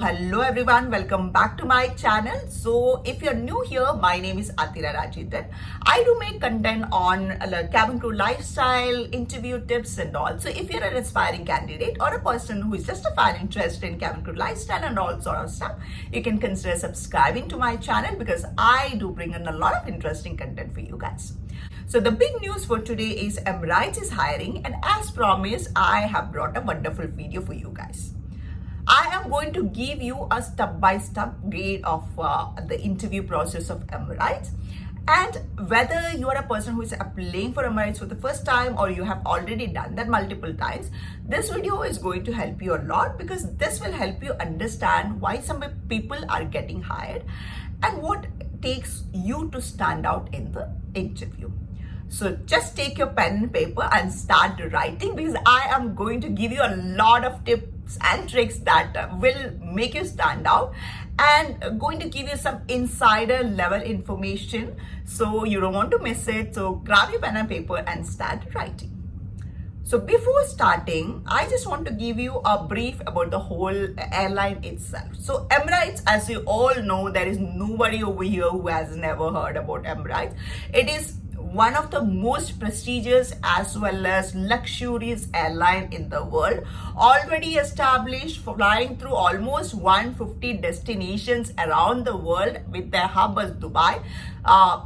Hello everyone, welcome back to my channel. So if you're new here, my name is Atira Rajitan. I do make content on cabin crew lifestyle, interview tips and all. So if you're an aspiring candidate or a person who is just a fan interested in cabin crew lifestyle and all sort of stuff, you can consider subscribing to my channel because I do bring in a lot of interesting content for you guys. So the big news for today is Emirates is hiring, and as promised, I have brought a wonderful video for you guys. I am going to give you a step-by-step guide of the interview process of Emirates, and whether you are a person who is applying for Emirates for the first time or you have already done that multiple times, this video is going to help you a lot because this will help you understand why some people are getting hired and what takes you to stand out in the interview. So just take your pen and paper and start writing because I am going to give you a lot of tips and tricks that will make you stand out and going to give you some insider level information, so you don't want to miss it. So grab your pen and paper and start writing. So before starting, I just want to give you a brief about the whole airline itself. So Emirates, as you all know, there is nobody over here who has never heard about Emirates. It is one of the most prestigious as well as luxurious airline in the world, already established, flying through almost 150 destinations around the world with their hub as Dubai,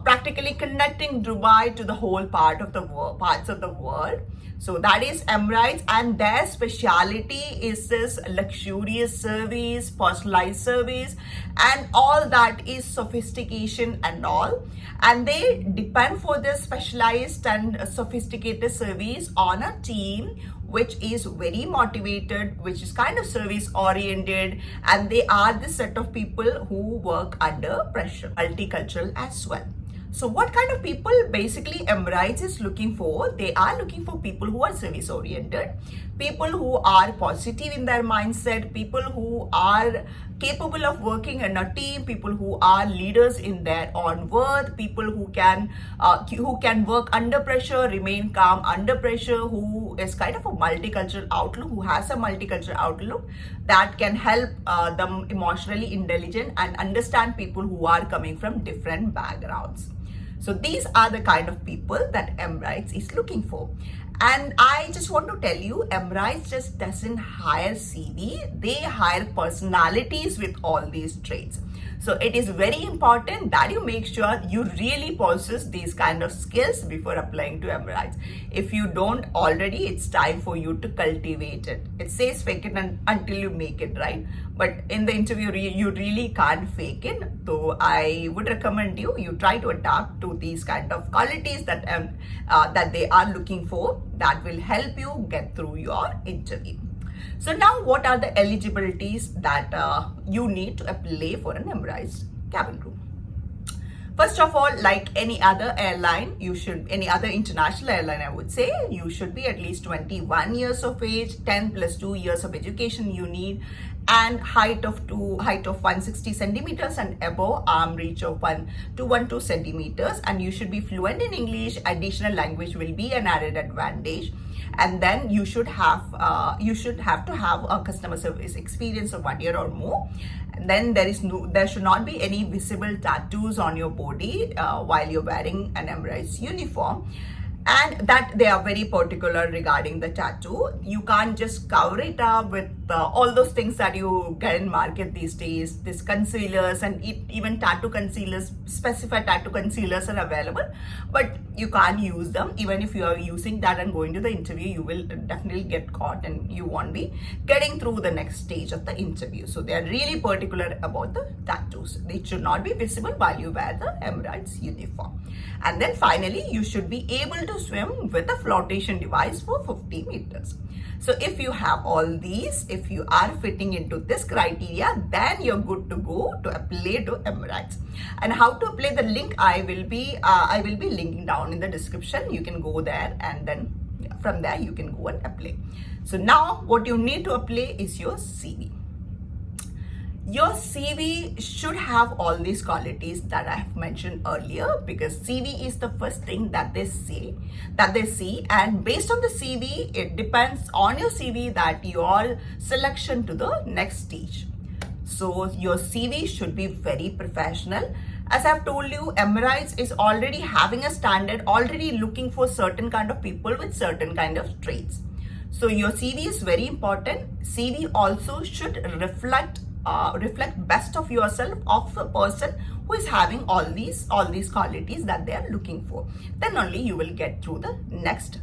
practically connecting Dubai to the whole parts of the world. So that is Emirates, and their speciality is this luxurious service, personalized service, and all that is sophistication and all. And they depend for their specialized and sophisticated service on a team which is very motivated, which is kind of service oriented, and they are the set of people who work under pressure, multicultural as well. So what kind of people basically Emirates is looking for? They are looking for people who are service oriented, people who are positive in their mindset, people who are capable of working in a team, people who are leaders in their own worth, people who can work under pressure, remain calm under pressure, who is kind of a multicultural outlook, who has a multicultural outlook that can help them emotionally intelligent and understand people who are coming from different backgrounds. So these are the kind of people that Emirates is looking for. And I just want to tell you, Emirates just doesn't hire CV, they hire personalities with all these traits. So it is very important that you make sure you really possess these kind of skills before applying to Emirates. If you don't already, it's time for you to cultivate it. It says fake it until you make it, right? But in the interview, you really can't fake it. So I would recommend you try to adapt to these kind of qualities that they are looking for, that will help you get through your interview. So now what are the eligibilities that you need to apply for an Emirates cabin crew? First of all, like any other airline, any other international airline, I would say, you should be at least 21 years of age, 10 plus 2 years of education you need, and height of 160 centimeters and above, arm reach of 212 centimeters, and you should be fluent in English. Additional language will be an added advantage. And then you should have to have a customer service experience of 1 year or more. And then there should not be any visible tattoos on your body while you're wearing an Emirates uniform. And that they are very particular regarding the tattoo. You can't just cover it up with all those things that you get in market these days. These concealers and even tattoo concealers, specified tattoo concealers are available, but you can't use them. Even if you are using that and going to the interview, you will definitely get caught and you won't be getting through the next stage of the interview. So they are really particular about the tattoos. They should not be visible while you wear the Emirates uniform. And then finally, you should be able to swim with a flotation device for 50 meters. So if you have all these, if you are fitting into this criteria, then you're good to go to apply to Emirates. And how to apply, the link I will be linking down in the description. You can go there and then from there you can go and apply. So now what you need to apply is your CV. Your CV should have all these qualities that I have mentioned earlier, because CV is the first thing that they see, and based on the CV, it depends on your CV that your selection to the next stage. So your CV should be very professional. As I've told you, Emirates is already having a standard, already looking for certain kind of people with certain kind of traits. So your CV is very important. CV also should reflect best of yourself, of a person who is having all these qualities that they are looking for. Then only you will get through the next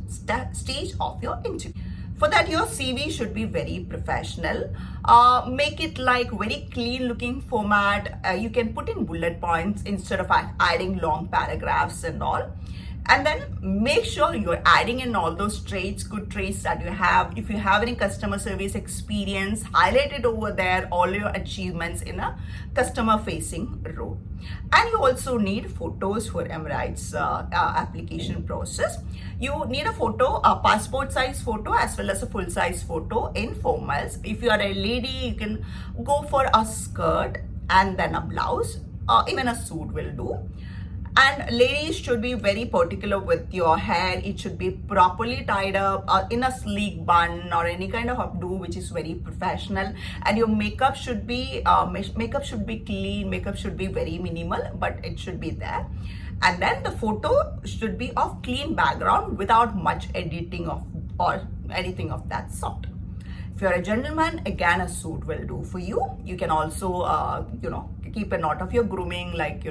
stage of your interview. For that, your CV should be very professional. Make it like very clean looking format. You can put in bullet points instead of adding long paragraphs and all. And then make sure you're adding in all those traits, good traits that you have. If you have any customer service experience, highlight it over there, all your achievements in a customer facing role. And you also need photos for Emirates application process. You need a photo, a passport size photo as well as a full size photo in formals. If you are a lady, you can go for a skirt and then a blouse, even a suit will do. And ladies should be very particular with your hair. It should be properly tied up in a sleek bun or any kind of updo which is very professional. And your makeup should be clean. Makeup should be very minimal, but it should be there. And then the photo should be of clean background without much editing or anything of that sort. If you're a gentleman, again, a suit will do for you. You can also, keep a note of your grooming, like,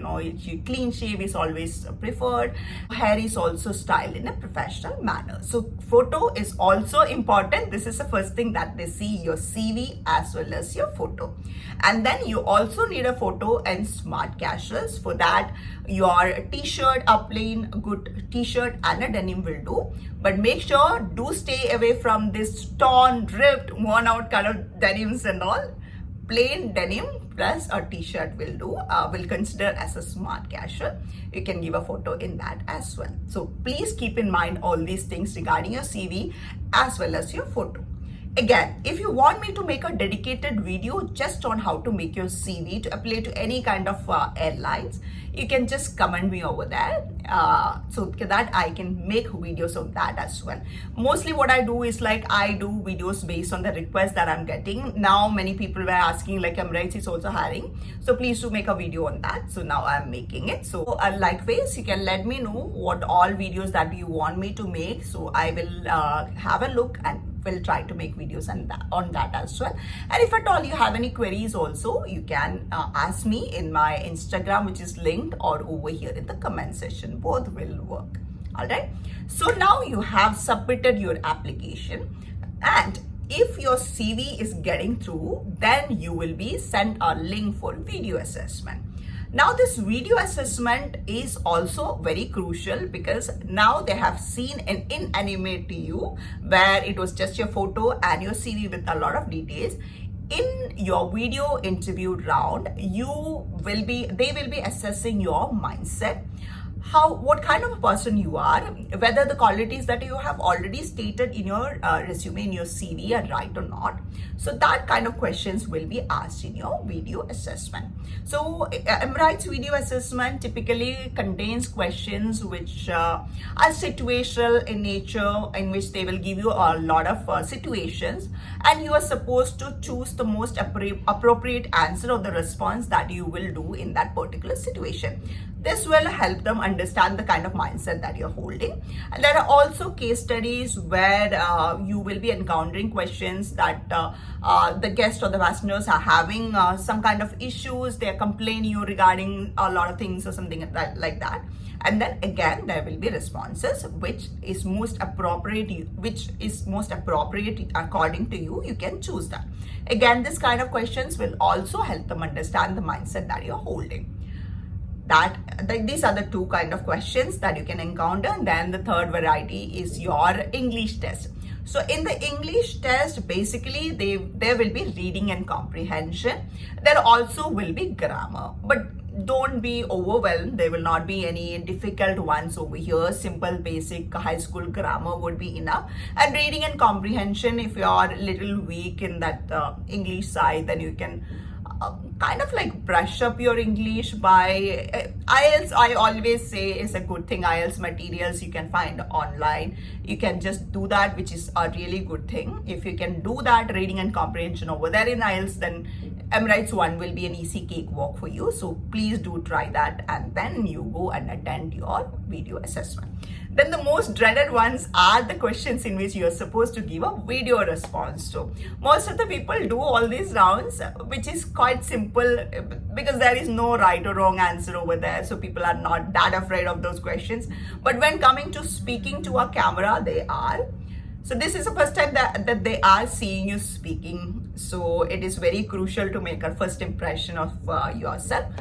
clean shave is always preferred. Hair is also styled in a professional manner. So photo is also important. This is the first thing that they see, your CV as well as your photo. And then you also need a photo in smart casuals. For that, your t-shirt, a plain good t-shirt and a denim will do. But make sure, do stay away from this torn, ripped, worn out kind of denims and all. Plain denim plus a t-shirt will do, will consider as a smart casual. You can give a photo in that as well. So please keep in mind all these things regarding your CV as well as your photo. Again, if you want me to make a dedicated video just on how to make your CV to apply to any kind of airlines, you can just comment me over there so that I can make videos of that as well. Mostly what I do is like I do videos based on the requests that I'm getting. Now many people were asking like Emirates is also hiring. So please do make a video on that. So now I'm making it. So likewise, you can let me know what all videos that you want me to make. So I will have a look and will try to make videos on that as well. And if at all you have any queries also, you can ask me in my Instagram, which is linked, or over here in the comment section. Both will work. All right. So now you have submitted your application, and if your CV is getting through, then you will be sent a link for video assessment. Now this video assessment is also very crucial because now they have seen an inanimate to you where it was just your photo and your CV with a lot of details. In your video interview round, they will be assessing your mindset, what kind of a person you are, whether the qualities that you have already stated in your resume, in your CV are right or not. So that kind of questions will be asked in your video assessment. So Emirates video assessment typically contains questions which are situational in nature, in which they will give you a lot of situations, and you are supposed to choose the most appropriate answer or the response that you will do in that particular situation. This will help them understand the kind of mindset that you're holding. And there are also case studies where you will be encountering questions that the guests or the passengers are having some kind of issues. They are complaining you regarding a lot of things or something like that. And then again, there will be responses which is most appropriate according to you. You can choose that. Again, this kind of questions will also help them understand the mindset that you're holding. These are the two kind of questions that you can encounter. And then the third variety is your English test. So in the English test, basically there will be reading and comprehension. There also will be grammar, but don't be overwhelmed. There will not be any difficult ones over here. Simple, basic high school grammar would be enough. And reading and comprehension, if you are a little weak in that English side, then you can kind of like brush up your English by IELTS. I always say is a good thing. IELTS materials you can find online. You can just do that, which is a really good thing. If you can do that reading and comprehension over there in IELTS, then Emirates 1 will be an easy cakewalk for you. So please do try that, and then you go and attend your video assessment. Then the most dreaded ones are the questions in which you are supposed to give a video response to. Most of the people do all these rounds, which is quite simple because there is no right or wrong answer over there. So people are not that afraid of those questions. But when coming to speaking to a camera, they are. So this is the first time that they are seeing you speaking. So it is very crucial to make a first impression of yourself.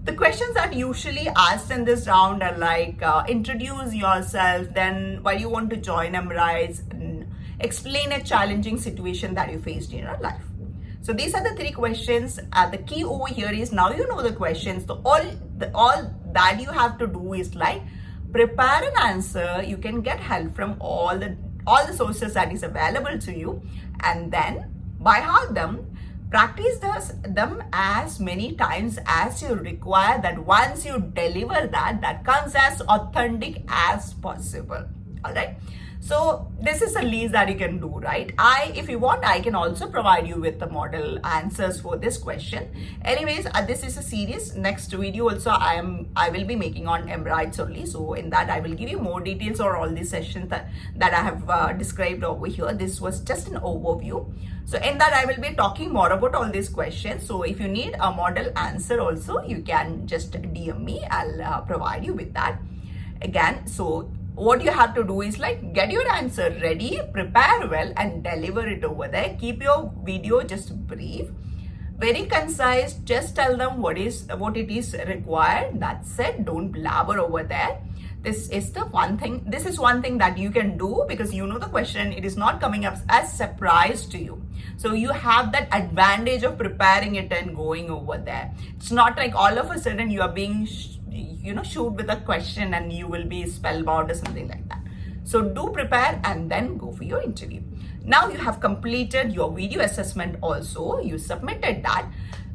The questions that usually asked in this round are like, introduce yourself, then why you want to join Emirates, explain a challenging situation that you faced in your life. So these are the three questions. The key over here is now you know the questions. So all that you have to do is like prepare an answer. You can get help from all the sources that is available to you, and then by heart them. Practice them as many times as you require, that once you deliver that comes as authentic as possible. All right. So this is the least that you can do, right? If you want, I can also provide you with the model answers for this question. Anyways, this is a series. Next video also I will be making on Emirates only. So in that I will give you more details on all these sessions that I have described over here. This was just an overview. So in that I will be talking more about all these questions. So if you need a model answer also, you can just DM me. I'll provide you with that. Again, so what you have to do is like get your answer ready, prepare well, and deliver it over there. Keep your video just brief, very concise. Just tell them what it is required. That's it. Don't blabber over there. This is one thing that you can do because you know the question. It is not coming up as surprise to you. So you have that advantage of preparing it and going over there. It's not like all of a sudden you are being shoot with a question and you will be spellbound or something like that. So do prepare and then go for your interview. Now you have completed your video assessment also. You submitted that.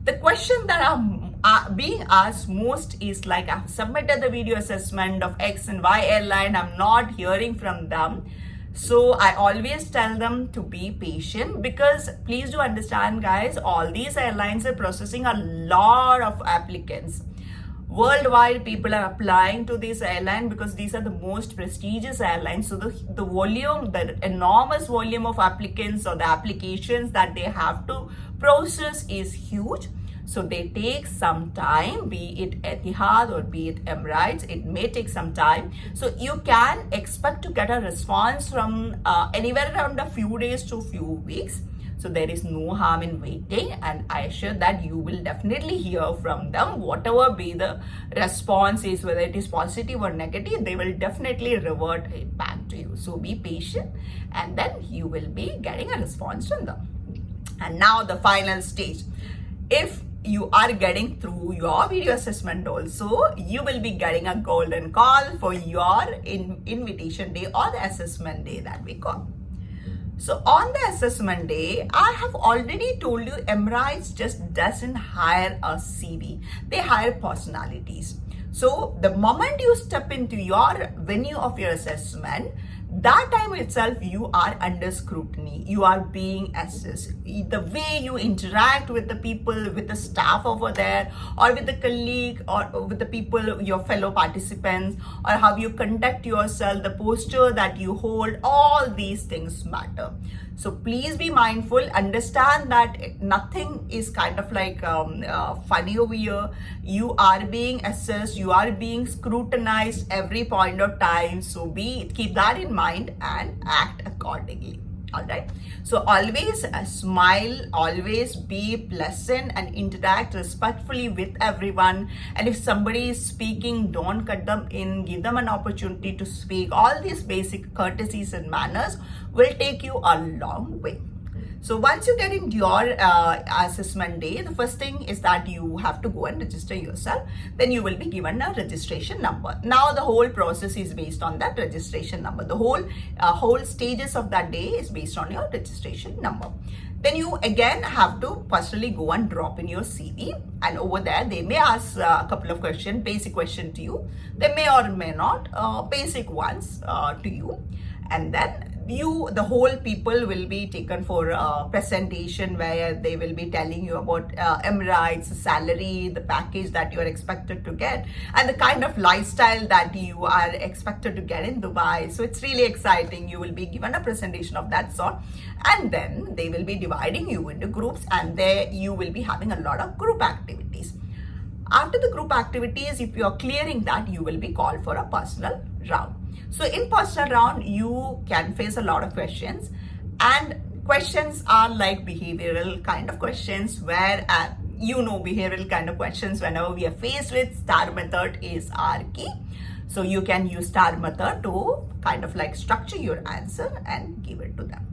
The question that are being asked most is like, I've submitted the video assessment of X and Y airline. I'm not hearing from them. So I always tell them to be patient, because please do understand guys, all these airlines are processing a lot of applicants. Worldwide, people are applying to this airline because these are the most prestigious airlines. So the volume, the enormous volume of applicants or the applications that they have to process is huge. So they take some time, be it Etihad or be it Emirates, it may take some time. So you can expect to get a response from anywhere around a few days to few weeks. So there is no harm in waiting, and I assure that you will definitely hear from them. Whatever be the response is, whether it is positive or negative, they will definitely revert it back to you. So be patient, and then you will be getting a response from them. And now the final stage. If you are getting through your video assessment also, you will be getting a golden call for your invitation day or the assessment day that we call. So on the assessment day, I have already told you Emirates just doesn't hire a CV. They hire personalities. So the moment you step into your venue of your assessment, that time itself you are under scrutiny. You are being assessed. The way you interact with the people, with the staff over there, or with the colleague, or with the people, your fellow participants, or how you conduct yourself, the posture that you hold, all these things matter. So please be mindful, understand that nothing is kind of like funny over here. You are being assessed, you are being scrutinized every point of time. So keep that in mind and act accordingly. All right. So always smile, always be pleasant and interact respectfully with everyone. And if somebody is speaking, don't cut them in, give them an opportunity to speak. All these basic courtesies and manners will take you a long way. So once you get into your assessment day, the first thing is that you have to go and register yourself. Then you will be given a registration number. Now the whole process is based on that registration number. The whole stages of that day is based on your registration number. Then you again have to personally go and drop in your CV, and over there they may ask a couple of questions, basic questions to you. They may or may not, basic ones to you. And then the whole people will be taken for a presentation where they will be telling you about Emirates, salary, the package that you are expected to get, and the kind of lifestyle that you are expected to get in Dubai. So it's really exciting. You will be given a presentation of that sort, and then they will be dividing you into groups, and there you will be having a lot of group activities. After the group activities, if you are clearing that, you will be called for a personal round. So in personal round, you can face a lot of questions, and questions are like behavioral kind of questions where behavioral kind of questions, whenever we are faced with, STAR method is our key. So you can use STAR method to kind of like structure your answer and give it to them.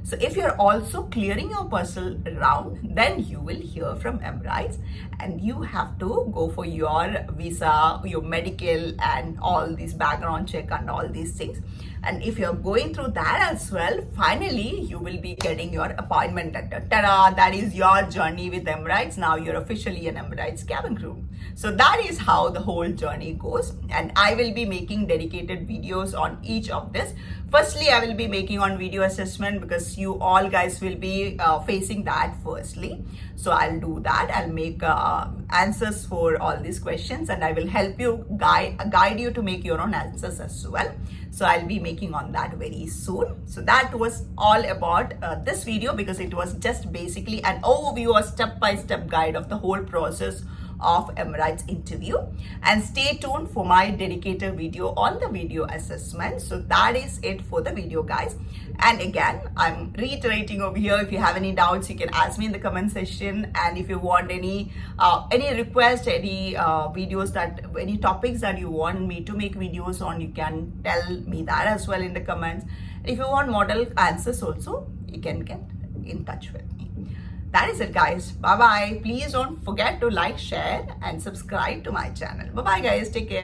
So if you're also clearing your personal round, then you will hear from Emirates, and you have to go for your visa, your medical, and all these background check and all these things. And if you're going through that as well, finally you will be getting your appointment letter. Ta-da! That is your journey with Emirates. Now you're officially an Emirates cabin crew. So that is how the whole journey goes, and I will be making dedicated videos on each of this. Firstly, I will be making on video assessment because you all guys will be facing that firstly. So I'll do that. I'll make answers for all these questions, and I will help you guide you to make your own answers as well. So I'll be making on that very soon. So that was all about this video, because it was just basically an overview or step-by-step guide of the whole process of Emirates interview. And stay tuned for my dedicated video on the video assessment. So that is it for the video, guys. And again, I'm reiterating over here, if you have any doubts, you can ask me in the comment section. And if you want any request, any videos, that any topics that you want me to make videos on, you can tell me that as well in the comments. If you want model answers also, you can get in touch with me. That is it, guys. Bye bye. Please don't forget to like, share, and subscribe to my channel. Bye bye, guys. Take care.